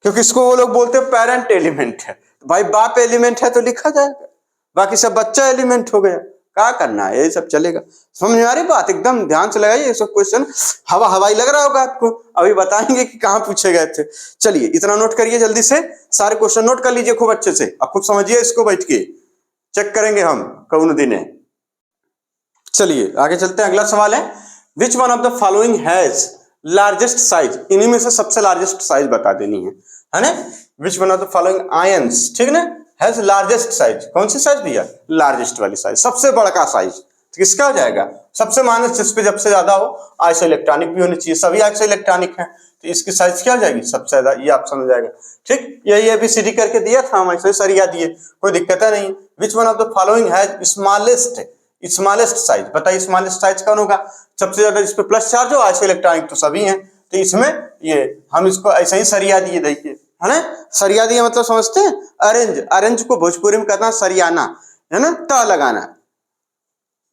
[SPEAKER 1] क्योंकि इसको वो लोग बोलते हैं पेरेंट एलिमेंट है, तो भाई बाप एलिमेंट है तो लिखा जाएगा, बाकी सब बच्चा एलिमेंट हो गया, क्या करना है, यही सब चलेगा। समझ में आ रही बात, एकदम ध्यान से लगाइए, ये सब क्वेश्चन हवाई लग रहा होगा आपको, अभी बताएंगे कि कहाँ पूछे गए थे। चलिए इतना नोट करिए, जल्दी से सारे क्वेश्चन नोट कर लीजिए खूब अच्छे से, अब खूब समझिए इसको, बैठ के चेक करेंगे हम कौन दिन है। चलिए आगे चलते हैं, अगला सवाल है, which one of the following has largest size, इन्हीं में से सबसे लार्जेस्ट साइज बता देनी है ना। Which one of the following ions, ठीक ना, हैज लार्जेस्ट साइज, कौन सी साइज भैया, लार्जेस्ट वाली साइज, सबसे बड़ा का साइज, तो किसका हो जाएगा, सबसे माइनस जिसपे जब से ज्यादा हो, आइसो इलेक्ट्रॉनिक भी होनी चाहिए, सभी आइसो इलेक्ट्रॉनिक है, तो इसकी साइज क्या हो जाएगी, सबसे ज्यादा, ये ऑप्शन हो जाएगा, ठीक। यही ABCD करके दिया था हम, ऐसे सरिया दिए, कोई दिक्कत है नहीं। Which one of the following has smallest size, बताइए स्मॉलेस्ट साइज कौन होगा, सबसे ज्यादा जिसपे प्लस चार्ज हो, आइसो इलेक्ट्रॉनिक तो सभी हैं, तो इसमें ये हम इसको ऐसे ही सरिया दिए, देखिए है ना, सरिया दिया मतलब समझते हैं, अरेंज को भोजपुरी में कहना सरियाना, है ना, ता लगाना,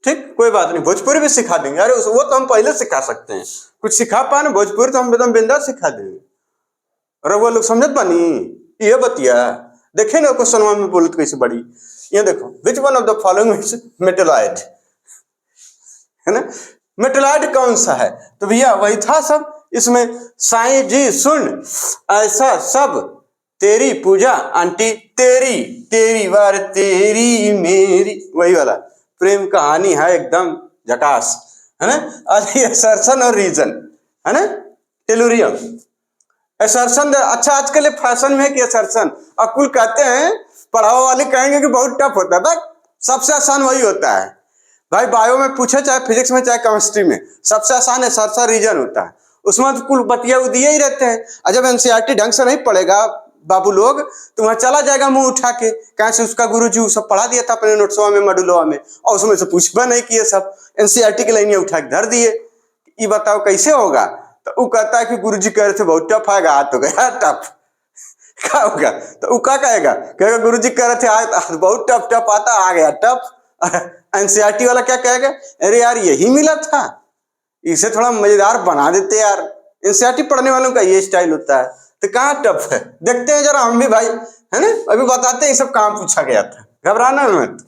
[SPEAKER 1] ठीक, कोई बात नहीं, भोजपुरी भी सिखा देंगे, अरे वो तो हम पहले सिखा सकते हैं, कुछ सिखा पाए भोजपुरी तो हम एकदम बिंदास सिखा देंगे, और वो लोग समझत पानी, ये बतिया देखे ना क्वेश्चन में बोलत कैसे बड़ी, ये देखो, which one of the following is metalloid, है ना, मेटलॉइड कौन सा है, तो भैया वही था सब, इसमें साईं जी सुन ऐसा सब, तेरी पूजा आंटी तेरी वार तेरी मेरी, वही वाला प्रेम कहानी है, एकदम झकास, है ना। असर्शन और रीजन, है ना, टेलुरियम असर्शन, अच्छा आजकल फैशन में कि असर्शन, और कुल कहते हैं, पढ़ाओ वाले कहेंगे कि बहुत टफ होता है, बस सबसे आसान वही होता है भाई, बायो में पूछे चाहे फिजिक्स में चाहे केमिस्ट्री में, सबसे आसान असर्शन रीजन होता है, उसमें तो कुल बतिया दिए ही रहते हैं, और जब NCERT ढंग से नहीं पढ़ेगा बाबू लोग, तो वहां चला जाएगा मुंह उठा के, कहाँ से उसका गुरुजी सब पढ़ा दिया था अपने नोट्सवा में, मॉड्यूलवा में, और उसमें से पूछबा नहीं किए, सब NCERT की लाइन उठा के धर दिए, ये बताओ कैसे होगा, तो वो कहता है कि गुरुजी कह रहे थे बहुत टफ आएगा, हाथ तो गया टफ, क्या होगा, तो वो क्या कहेगा गुरुजी कह रहे थे आज बहुत टफ आता, आ गया टफ। NCERT वाला क्या कहेगा, अरे यार यही मिला था, इसे थोड़ा मजेदार बना देते यार, एनसीईआरटी पढ़ने वालों का ये स्टाइल होता है, तो कहाँ टफ है, देखते हैं जरा हम भी भाई, है ना, अभी बताते हैं ये सब कहाँ पूछा गया था, घबराना मत।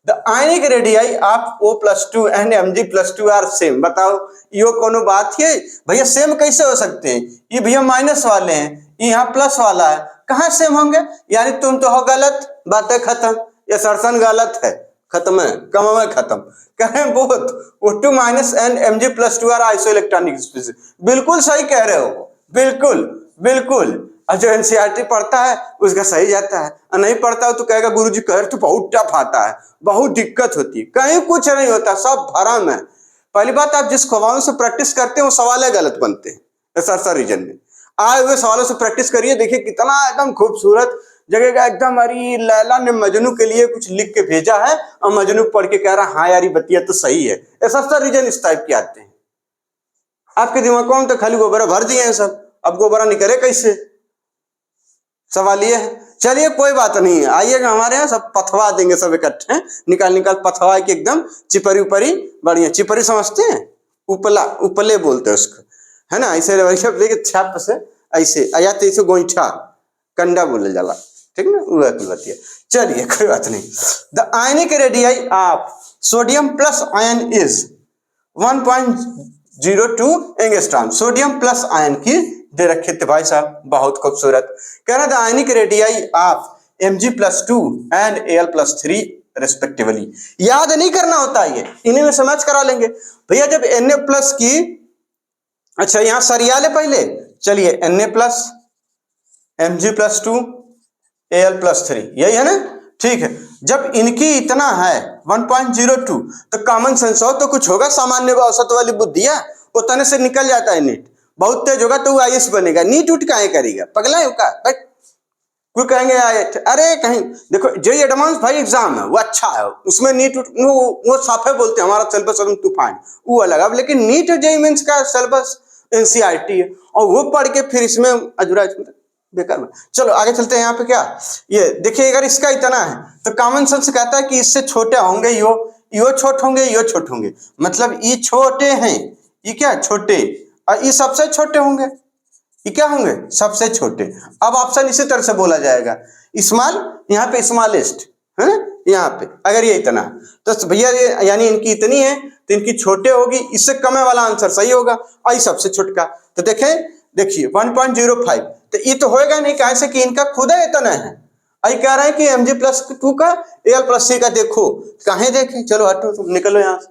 [SPEAKER 1] The ionic radii of O+2 and Mg+2 are same. बताओ यो कोनो बात है भैया, सेम कैसे हो सकते हैं, ये भैया माइनस वाले हैं, ये यहाँ प्लस वाला है, कहाँ सेम होंगे, यानी तुम तो हो गलत, बातें खत्म, ये सर्सन गलत है, खत्म है, कम है, खत्म। कह रहे हैं both O2 minus and Mg+2 are isoelectronic species. बिल्कुल सही कह रहे हो, बिल्कुल बिल्कुल। और जो एनसीईआरटी पढ़ता है उसका सही जाता है, और नहीं पढ़ता हो तो कहेगा गुरुजी कह रहे तो बहुत टफ आता है, बहुत दिक्कत होती है, कहीं कुछ नहीं होता, सब भरम है। पहली बात, आप जिस सवालों से प्रैक्टिस करते हैं वो सवाल गलत बनते हैं सर रीजन में। आए हुए सवालों से प्रैक्टिस करिए, देखिए कितना एकदम खूबसूरत जगह का एकदम। अरे लैला ने मजनू के लिए कुछ लिख के भेजा है और मजनू पढ़ के कह रहा हाँ यार ये बतिया तो सही है। ऐसा रीजन इस टाइप के आते हैं आपके दिमाग में, तो खाली गोबरा भर दिए हैं सब, अब गोबरा निकले कैसे, सवाल ये है। चलिए कोई बात नहीं है, आइएगा हमारे यहाँ, सब पथवा देंगे, सब इकट्ठे निकाल पथवा के एकदम चिपरी उपरी बढ़िया। चिपरी समझते हैं, उपला उपले बोलते हैं उसको, है ना, ऐसे लेके छाप से ऐसे आया तो ऐसे गोईठा कंडा बोले जाला, ठीक ना, वो कहलाती है। चलिए कोई बात नहीं। The ionic radii of sodium plus ion is 1.02 angstrom. Sodium plus ion की दे रखे थे भाई साहब, बहुत खूबसूरत। कह रहा था आयनिक radii of Mg+2 and Al+3 respectively. याद नहीं करना होता है, ये इन्हीं में समझ करा लेंगे भैया। जब Na+ की, अच्छा यहां सरिया ले पहले, चलिए Na+, Mg+2, Al+3, यही है ना, ठीक है। जब इनकी इतना है 1.02 तो कॉमन सेंस हो तो कुछ होगा, सामान्य औसत वाली बुद्धि है, उतने से निकल जाता है नीट। बहुत तेज होगा तो वो आईएएस बनेगा, नीट उठ काहे करेगा, पगला है का, बट कोई कहेंगे अरे कहीं देखो जेईई एडवांस भाई एग्जाम है वो अच्छा है, उसमें नीट वो साफे बोलते हैं हमारा सिलेबस एकदम तूफान, वो अलग। अब लेकिन नीट जेईई मेंस का सिलेबस एनसीईआरटी है और वो पढ़ के फिर इसमें अधूरा बेकार में। चलो आगे चलते हैं। यहाँ पे क्या ये देखिए, अगर इसका इतना है तो कॉमन सेंस कहता है कि इससे छोटे होंगे, यो छोटे होंगे, यो छोटे होंगे, मतलब ये छोटे हैं, ये क्या छोटे, और ये सबसे छोटे होंगे, ये क्या होंगे सबसे छोटे। अब ऑप्शन इसी तरह से बोला जाएगा, स्मॉल, यहाँ पे स्मॉलेस्ट है ना, यहाँ पे अगर ये इतना तो भैया ये यानी इनकी इतनी है तो इनकी छोटे होगी, इससे कम वाला आंसर सही होगा, और ये सबसे छोटका। तो देखिए 1.05 तो ये तो होएगा नहीं, कैसे कि इनका खुद है इतना है। आई कह रहे हैं कि Mg+2 का Al+3 का देखो, कहें देखें, चलो हटो तुम निकलो यहाँ से।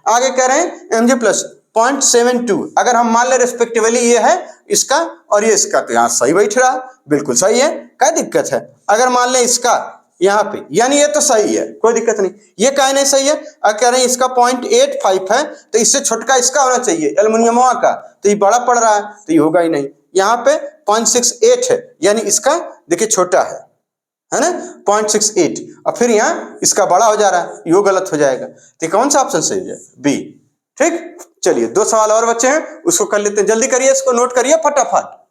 [SPEAKER 1] आगे कह रहे हैं Mg+0.72, अगर हम मान ले रिस्पेक्टिवली ये है इसका और ये इसका, तो यहाँ सही बैठ रहा, बिल्कुल सही है, क्या दिक्कत है। अगर मान ले इसका यहाँ पे, यानी ये तो सही है, कोई दिक्कत नहीं। ये कह नहीं सही है, अगर कह रहे हैं इसका 0.85 है तो इससे छोटका इसका होना चाहिए एल्युमिनियम का, तो ये बड़ा पड़ रहा है तो ये होगा ही नहीं। यहाँ पे 0.68 है, यानी इसका देखिए छोटा है ना 0.68, और फिर यहाँ इसका बड़ा हो जा रहा है, ये गलत हो जाएगा। तो कौन सा ऑप्शन सही है, बी। ठीक, चलिए 2 सवाल और बच्चे हैं, उसको कर लेते हैं, जल्दी करिए, इसको नोट करिए फटाफट।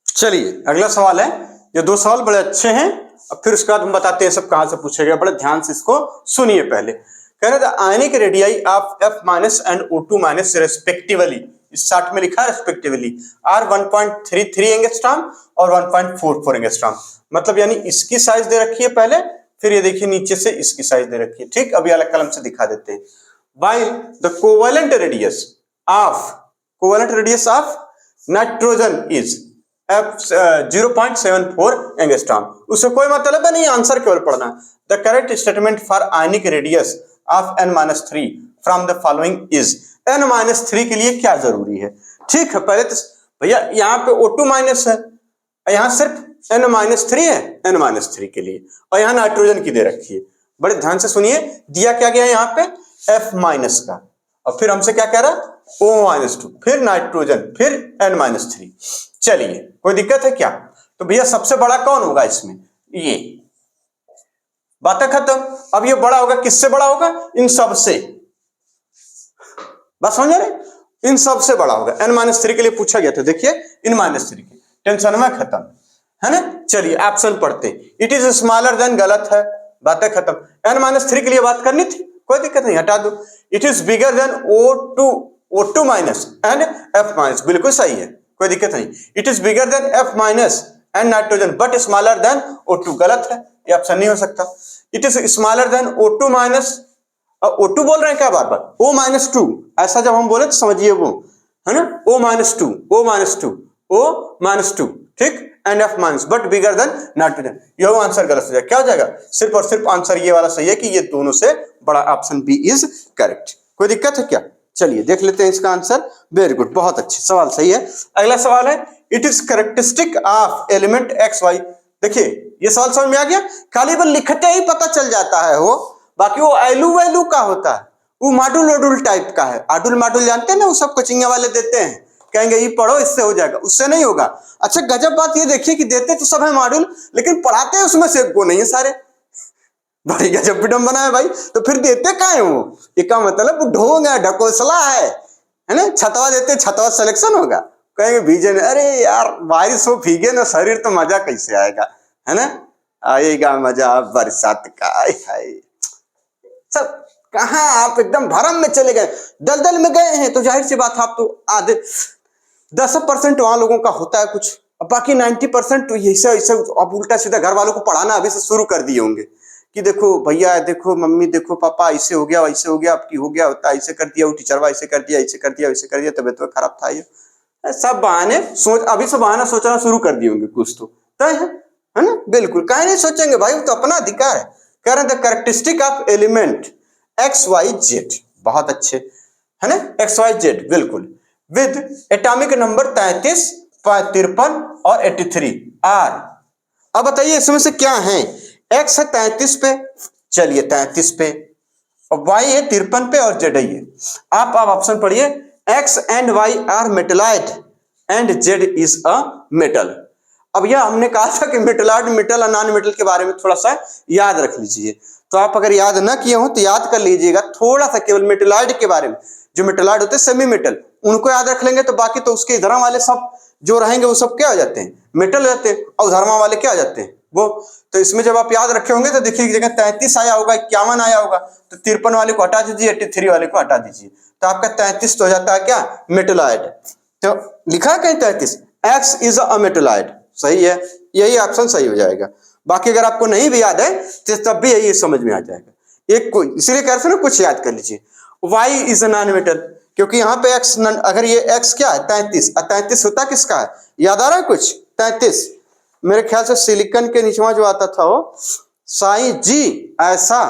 [SPEAKER 1] चलिए अगला सवाल है, ये 2 सवाल बड़े अच्छे हैं, अब फिर उसके बाद हम बताते हैं सब कहां से पूछे गए, बड़े ध्यान से इसको सुनिए। पहले कह रहे थे आयनिक radii of F- and O2- respectively, इस चार्ट में लिखा है रेस्पेक्टिवली, आर 1.33 एंगस्ट्रॉम और 1.44 एंगस्ट्रॉम, मतलब यानी इसकी साइज दे रखी है पहले, फिर ये देखिए नीचे से इसकी साइज दे रखी है। ठीक, अभी अलग कलम से दिखा देते हैं। While the covalent radius of nitrogen is 0.74 angstrom, उससे कोई मतलब नहीं, आंसर केवल पढ़ना। The correct statement for ionic radius of N-3 from the following is. N-3 के लिए क्या जरूरी है, ठीक है। पहले तो भैया यहाँ पे O2- है, यहाँ सिर्फ N-3 है N-3 के लिए, और यहाँ नाइट्रोजन की दे रखी है। बड़े ध्यान से सुनिए, दिया क्या गया है यहाँ पे F- का, और फिर हमसे क्या कह रहा O-2, फिर नाइट्रोजन, फिर N-3। चलिए कोई दिक्कत है क्या, तो भैया सबसे बड़ा कौन होगा इसमें, ये बातें खत्म। अब ये बड़ा होगा, किससे बड़ा होगा, इन सब से, बस समझ रहे, इन सब से बड़ा होगा। N-3 के लिए पूछा गया था, देखिए N-3 के, टेंशन में खत्म है ना। चलिए ऑप्शन पढ़ते, इट इज स्मॉलर देन, गलत है, बातें खत्म। N-3 के लिए बात करनी थी, कोई दिक्कत नहीं, हटा दो। It is bigger than O2 O2 minus and F minus, बिल्कुल सही है, कोई दिक्कत नहीं। It is bigger than F minus and nitrogen but smaller than O2, गलत है, ये ऑप्शन नहीं हो सकता। It is smaller than O2 minus, O2 बोल रहे हैं क्या बार बार, O माइनस 2, ऐसा जब हम बोले तो समझिए वो है ना, O minus 2, O minus 2, O minus 2, ठीक, and F minus but bigger than nitrogen, यह आंसर गलत हो जाएगा। क्या हो जाएगा, सिर्फ और सिर्फ आंसर ये वाला सही है कि ये दोनों से बड़ा ऑप्शन बी इज करेक्ट। कोई दिक्कत है क्या, चलिए देख लेते हैं इसका आंसर। वेरी गुड, बहुत अच्छे, सवाल सही है। अगला सवाल है, it is characteristic of element X Y. देखिए ये सवाल समझ में आ गया, खाली बस लिखते ही पता चल जाता है वो, बाकी वो एलू वैल्यू का होता है, वो मॉड्यूल वॉड्यूल टाइप का है। आडुल मॉड्यूल जानते हैं ना, वो सब कोचिंग वाले देते हैं, कहेंगे ये पढ़ो इससे हो जाएगा, उससे नहीं होगा। अच्छा गजब बात ये देखिए कि देते तो सब है मॉड्यूल, लेकिन पढ़ाते हैं उसमें से को नहीं है सारे, बड़ी गजब पिटम बना है भाई। तो फिर देते का है वो, इसका मतलब ढोंग है, ढकोसला है ना। छतवा देते, छतवा सिलेक्शन होगा, कहेंगे भीजे ने, अरे यार बारिश हो भीगे ना शरीर तो मजा कैसे आएगा, है ना, आएगा मजा बरसात का। हाय सब कहा आप एकदम भरम में चले गए, दलदल में गए हैं, तो जाहिर सी बात आप तो आधे 10% वहां लोगों का होता है कुछ, बाकी 90% तो ऐसे अब उल्टा सीधा घर वालों को पढ़ाना अभी से शुरू कर दिए होंगे कि देखो भैया, देखो मम्मी, देखो पापा, ऐसे हो गया वैसे हो गया, आपकी हो गया होता, ऐसे कर दिया, वो टीचरवा ऐसे कर दिया, ऐसे कर दिया, वैसे कर दिया, तबियत खराब था, ये सब बहाने सोच, अभी से बहाना सोचना शुरू कर दिए होंगे कुछ तो तय है ना। बिल्कुल कहीं नहीं सोचेंगे भाई, वो तो अपना अधिकार है। कह रहे the characteristic of element X Y Z, बहुत अच्छे है ना, एक्स वाई जेड बिल्कुल, विद एटॉमिक नंबर 33, 53 और 83 आर। अब बताइए इसमें से क्या है, एक्स है 33 पे, चलिए 33 पे, और वाई है 53 पे, और जेड है ये। आप ऑप्शन पढ़िए, X and Y are metalloid and Z is a metal. अब यह हमने कहा था कि मेटलाइड, मेटल और नॉन मेटल के बारे में थोड़ा सा याद रख लीजिए, तो आप अगर याद ना किए हो तो याद कर लीजिएगा थोड़ा सा, केवल मेटलाइड के बारे में। जो मेटलाइड होते हैं सेमी मेटल, उनको याद रख लेंगे तो बाकी तो उसके इधर वाले सब जो रहेंगे वो सब क्या हो जाते हैं, मेटल हो जाते हैं, और धर्मा वाले क्या हो जाते हैं वो। तो इसमें जब आप याद रखे होंगे तो देखिए जगह 33 आया होगा, 51 आया होगा, तो 53 वाले को हटा दीजिए, 83 वाले को हटा दीजिए, तो आपका 33 तो हो जाता है क्या, मेटलाइड। तो लिखा है कहीं 33, एक्स इज अ मेटलाइड, सही है, यही ऑप्शन सही हो जाएगा। बाकी अगर आपको नहीं भी याद है तो तब भी यही समझ में आ जाएगा। एक कोई इसीलिए कह रहे थे ना, कुछ याद कर लीजिए। Y is a non metal, क्योंकि यहाँ पे एक्स, अगर ये एक्स क्या है 33, 33 होता किसका है, याद आ रहा है कुछ, 33 मेरे ख्याल से सिलिकॉन के नीचे जो आता था वो साई जी, ऐसा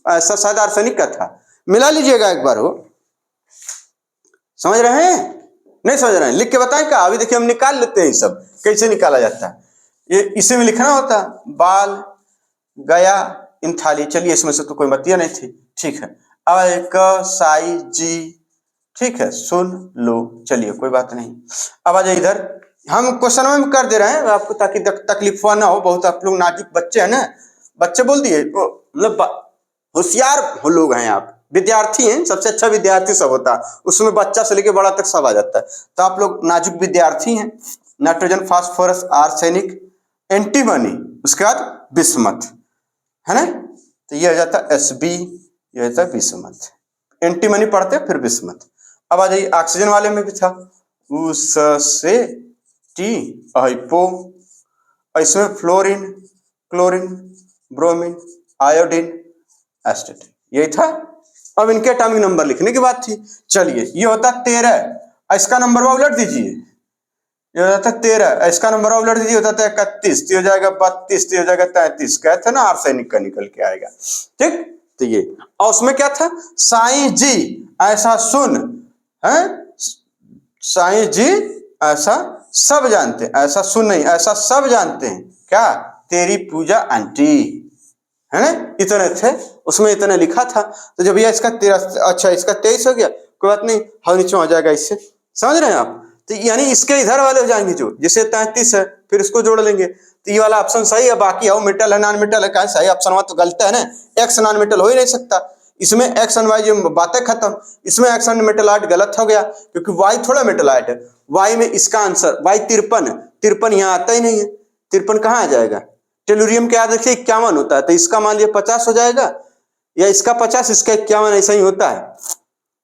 [SPEAKER 1] ऐसा शायद आर्सेनिक का था, मिला लीजिएगा एक बार, वो समझ रहे हैं, नहीं समझ रहे हैं, लिख के बताएं क्या, अभी देखिए हम निकाल लेते हैं, ये सब कैसे निकाला जाता है, ये इसी में लिखना होता, बाल गया इन थाली, चलिए इसमें से तो कोई बतिया नहीं थी, ठीक है, अब एक साई जी, ठीक है, सुन लो, चलिए कोई बात नहीं। अब आ जाइए इधर, हम क्वेश्चन में कर दे रहे हैं आपको ताकि तकलीफ ना हो, बहुत आप लोग नाजुक बच्चे हैं ना, बच्चे बोल दिए मतलब होशियार हो लोग हैं आप, विद्यार्थी हैं, सबसे अच्छा विद्यार्थी सब होता है, उसमें बच्चा से लेके बड़ा तक सब आ जाता है, तो आप लोग नाजुक विद्यार्थी हैं। नाइट्रोजन, फास्फोरस, आर्सेनिक, एंटीमनी, उसके बाद बिस्मथ, है ना, तो ये हो जाता है Sb, ये हो जाता है बिस्मथ, एंटीमनी पढ़ते फिर बिस्मथ। अब आ जाइए ऑक्सीजन वाले में भी था, उससे टी हाइपो, इसमें fluorine, chlorine, bromine, iodine, estate, यही था। अब इनके एटॉमिक नंबर लिखने की बात थी, चलिए ये होता 13, इसका नंबर उलट दीजिए, ये हो जाता 13, इसका नंबर उलट दीजिए, होता है 31, तो हो जाएगा 32, तो हो जाएगा 33, कहते ना आर्सेनिक का निकल के आएगा, ठीक। तो ये, और उसमें क्या था, साई जी ऐसा सुन, है साई जी ऐसा सब जानते हैं, ऐसा सुन नहीं, ऐसा सब जानते हैं, क्या तेरी पूजा आंटी, है ना, इतने थे उसमें, इतने लिखा था। तो जब ये इसका 13, अच्छा इसका 23 हो गया, कोई बात नहीं, हर नीचे आ जाएगा इससे, समझ रहे हैं आप। तो यानी इसके इधर वाले हो जाएंगे, जो जैसे 33 है फिर इसको जोड़ लेंगे, तो ये वाला ऑप्शन सही है, बाकी है मेटल है नॉन मेटल है, कहा सही ऑप्शन हुआ तो गलत है ना, एक्स नॉन मेटल हो ही नहीं सकता, इसमें एक्स एंड वाई जो बातें खत्म, इसमें एक्स एंड मेटलाइट गलत हो गया, क्योंकि वाई थोड़ा मेटलाइट है, वाई में इसका आंसर वाई 53, 53 यहाँ आता ही नहीं है, 53 कहाँ आ जाएगा, टेलुरियम के याद रखिए 51 होता है, तो इसका मान लिया 50 हो जाएगा, या इसका 50 इसका 51, ऐसा ही होता है,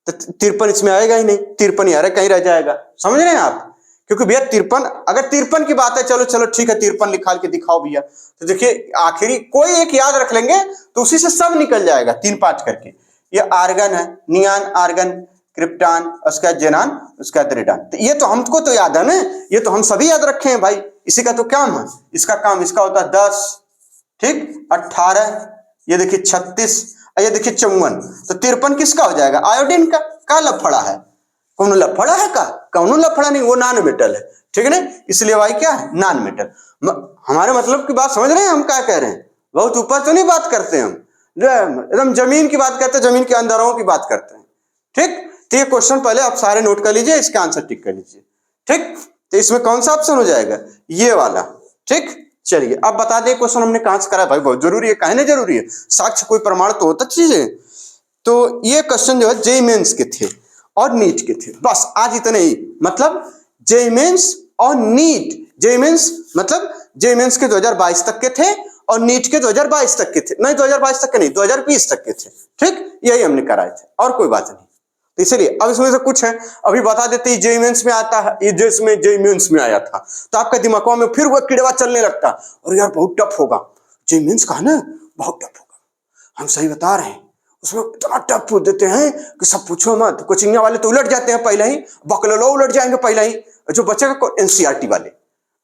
[SPEAKER 1] तो 53 इसमें आएगा ही नहीं, 53 ही आ रहा है, कहीं रह जाएगा। समझ रहे हैं आप? क्योंकि भैया 53, अगर 53 की बात है, चलो चलो ठीक है 53 निकाल के दिखाओ भैया। तो देखिए आखिरी कोई एक याद रख लेंगे तो उसी से सब निकल जाएगा 3-5 करके। ये आर्गन है, नियान, आर्गन, क्रिप्टान, उसका जेनान, उसका रेडान। तो ये तो हमको तो याद है ना, ये तो हम सभी याद रखे हैं भाई। इसी का तो काम है, इसका काम इसका होता है 10, ठीक, 18, ये देखिए 36, ये देखिए 54। तो 53 किसका हो जाएगा? आयोडीन का लफड़ा है। कौन लफड़ा है का? कौन लफड़ा नहीं, वो नॉन मेटल है, ठीक है ना, इसलिए भाई क्या है? Non metal. हमारे मतलब की बात समझ रहे हैं हम क्या कह रहे हैं? बहुत ऊपर तो नहीं बात करते हम, एकदम जमीन की बात करते हैं, जमीन के अंदरों की बात करते हैं, ठीक। तो ये क्वेश्चन पहले आप सारे नोट कर लीजिए, इसका आंसर टिक कर लीजिए, ठीक। तो इसमें कौन सा ऑप्शन हो जाएगा? ये वाला, ठीक। चलिए अब बता दें क्वेश्चन हमने कहां से करा भाई, बहुत जरूरी है, काहे नहीं जरूरी है, साक्ष्य कोई प्रमाण तो होता चीज है। तो ये क्वेश्चन जो है जेईई मेंस के थे और नीट के थे, बस आज इतने ही। मतलब जेईई मेंस और नीट, जेईई मेंस मतलब जेईई मेंस के 2022 तक के थे और नीट के 2022 तक के थे, नहीं 2022 तक के नहीं, 2020 तक के थे, ठीक। यही हमने कराए थे और कोई बात नहीं। तो इसलिए अब इसमें से कुछ है अभी बता देते हैं, जेईई मेंस में आता है, ये जिसमें जेईई मेंस में आया था, तो आपका दिमाग में फिर वो किड़वा चलने लगता, और यार बहुत टफ होगा, जेईई मेंस का है ना, बहुत टफ होगा। हम सही बता रहे हैं, उसमें इतना टफ पूछ देते हैं कि सब पूछो मत। कोचिंग वाले तो उलट जाते हैं पहले ही, बकलोलो उलट जाएंगे पहले ही। जो बचेगा एनसीईआरटी वाले,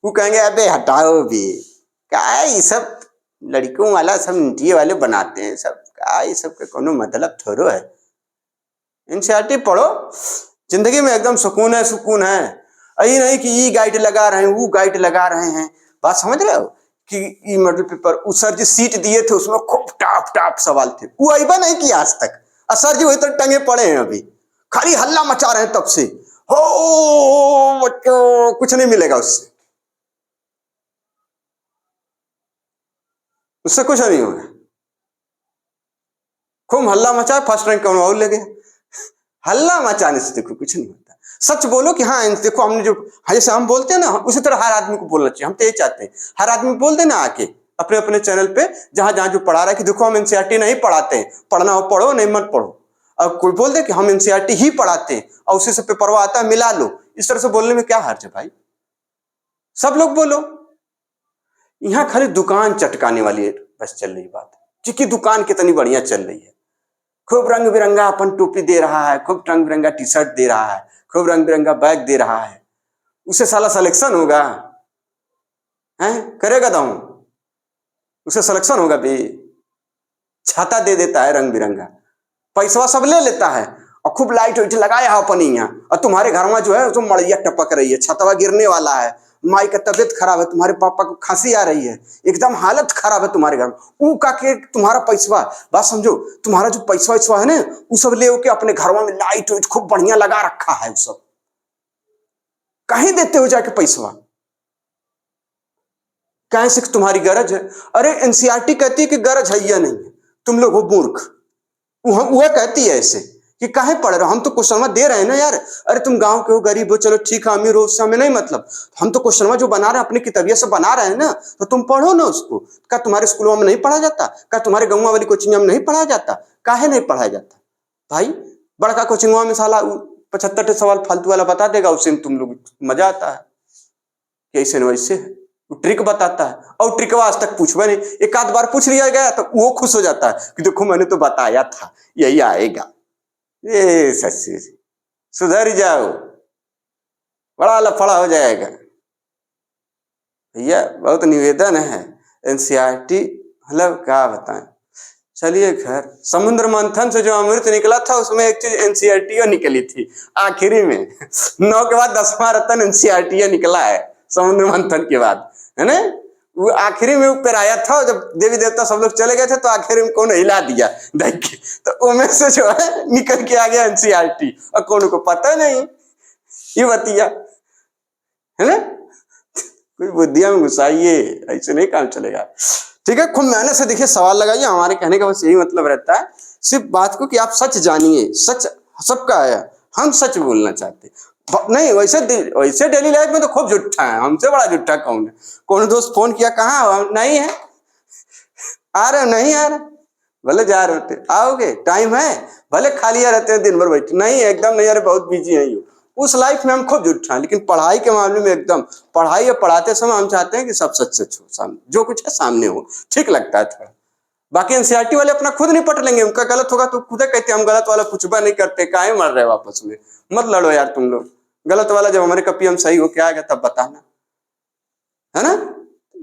[SPEAKER 1] वो कहेंगे अबे हटाओ भी, क्या ये सब लड़कियों वाला सब इंटीए वाले बनाते हैं सब, क्या ये सब का कोनो मतलब थोड़ो है। एनसीईआरटी पढ़ो, जिंदगी में एकदम सुकून है, सुकून है। यही नहीं कि ये गाइड लगा रहे हैं, वो गाइड लगा रहे हैं, बात समझ रहे हो? कि ये मॉडल पेपर उस सर जी सीट दिए थे, उसमें खूब टफ टफ सवाल थे, वो अइबा नहीं किया आज तक। और सर जी वही तो टंगे पड़े हैं अभी, खाली हल्ला मचा रहे हैं तब से, हो बच्चों कुछ नहीं मिलेगा उससे, उससे कुछ नहीं होगा। खूब हल्ला मचा, फर्स्ट रैंक कौन और ले गए, हल्ला मचाने से देखो कुछ नहीं होता। सच बोलो कि हाँ देखो हमने जो, जैसे हम बोलते हैं ना, उसी तरह हर आदमी को बोलना चाहिए। हम तो ये चाहते हैं हर आदमी बोल देना आके अपने अपने चैनल पे, जहां जहां जो पढ़ा रहा है कि देखो हम एनसीईआरटी नहीं पढ़ाते हैं, पढ़ना हो पढ़ो, नहीं मत पढ़ो। अब कोई बोल दे कि हम एनसीईआरटी ही पढ़ाते हैं और उसी से पेपरवा आता है, मिला लो, इस तरह से बोलने में क्या हर्ज है भाई? सब लोग बोलो। यहाँ खाली दुकान चटकाने वाली बस चल रही बात, क्योंकि दुकान कितनी बढ़िया चल रही है, खूब रंग बिरंगा अपन टोपी दे रहा है, खूब रंग बिरंगा टी शर्ट दे रहा है, खूब रंग बिरंगा बैग दे रहा है, उसे साला सिलेक्शन होगा हैं? करेगा दाऊ, उसे सिलेक्शन होगा भी? छाता दे देता है रंग बिरंगा, पैसा सब ले लेता है और खूब लाइट वाइट लगाया है अपन यहाँ, और तुम्हारे घर में जो है तो मड़िया टपक रही है, छतवा गिरने वाला है, माई का तबियत खराब है, तुम्हारे पापा को खांसी आ रही है, एकदम हालत खराब है तुम्हारे घर में, ऊ का के तुम्हारा पैसा, बात समझो, तुम्हारा जो पैसा है ना, वो सब ले के अपने घर में लाइट वाइट खूब बढ़िया लगा रखा है, सब कहीं देते हो जाके पैसा, कहीं से तुम्हारी गरज है? अरे एनसीईआरटी कहती है कि गरज है या नहीं, तुम लोग हो मूर्ख, वह कहती है ऐसे कि काहे पढ़ रहे हो, हम तो क्वेश्चन दे रहे हैं ना यार। अरे तुम गांव के हो, गरीब हो, चलो ठीक है, अमीर हो, उससे हमें नहीं मतलब, हम तो क्वेश्चन जो बना रहे हैं अपनी किताबिया से बना रहे हैं ना, तो तुम पढ़ो ना उसको। क्या तुम्हारे स्कूलों में नहीं पढ़ा जाता? क्या तुम्हारे गाँव वाली कोचिंग में नहीं पढ़ाया जाता? काहे नहीं पढ़ाया जाता भाई? बड़का कोचिंग में साला 75 सवाल फालतू वाला बता देगा, उससे तुम लोग मजा आता है, कैसे न वैसे ट्रिक बताता है, और ट्रिकवा आज तक पूछवा नहीं, एक आध बार पूछ लिया गया तो वो खुश हो जाता है कि देखो मैंने तो बताया था यही आएगा। ये सच्ची सुधर जाओ, बड़ा लफड़ा हो जाएगा भैया। बहुत निवेदन है, एनसीईआरटी मतलब क्या बताएं। चलिए खैर, समुद्र मंथन से जो अमृत निकला था उसमें एक चीज एनसीईआरटी निकली थी आखिरी में 9 के बाद 10वां रत्न एनसीईआरटी निकला है समुद्र मंथन के बाद, है ना? वो आखिरी में ऊपर आया था, जब देवी देवता सब लोग चले गए थे तो आखिर में कौन हिला दिया देख के, तो उनमें से जो है निकल के आ गया एनसीईआरटी, और कौन को पता नहीं ये बतिया, है ना? कोई बुद्धियां में घुसाइए, ऐसे नहीं काम चलेगा। ठीक है, खूब मेहनत से देखिए सवाल लगाइए, हमारे कहने का बस यही मतलब रहता है, सिर्फ बात को कि आप सच जानिए, सच सबका है, हम सच बोलना चाहते नहीं। वैसे डेली लाइफ में तो खूब झूठा है, हमसे बड़ा झूठा कौन है? कौन दोस्त फोन किया, कहाँ नहीं है, आ रहे नहीं आ रहे, बोले जा रहे होते, आओगे टाइम है, भले खाली रहते हैं दिन भर बैठे, नहीं एकदम नहीं, अरे बहुत बिजी है ये, उस लाइफ में हम खूब जुट हैं, लेकिन पढ़ाई के मामले में एकदम पढ़ाई या पढ़ाते समय हम चाहते हैं कि सब सच सच हो, सामने जो कुछ है सामने हो, ठीक लगता है थोड़ा। बाकी एनसीईआरटी वाले अपना खुद नहीं पढ़ लेंगे, उनका गलत होगा तो खुद कहते हैं हम गलत वाला कुछ नहीं करते, काहे मर रहे हो आपस में, मत लड़ो यार तुम लोग, गलत वाला जब हमारे कॉपी हम सही हो के आएगा तब बताना, है ना।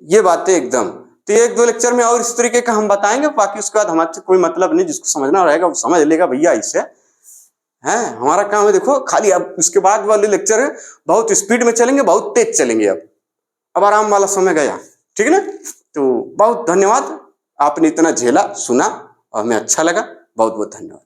[SPEAKER 1] ये बातें एकदम, तो ये 1-2 लेक्चर में और इस तरीके का हम बताएंगे, बाकी उसके बाद हमारे कोई मतलब नहीं, जिसको समझना रहेगा वो समझ लेगा भैया, इससे है हमारा काम है। देखो खाली अब उसके बाद वाले लेक्चर है बहुत स्पीड में चलेंगे, बहुत तेज चलेंगे, अब आराम वाला समय गया, ठीक है ना। तो बहुत धन्यवाद, आपने इतना झेला सुना और हमें अच्छा लगा, बहुत बहुत धन्यवाद।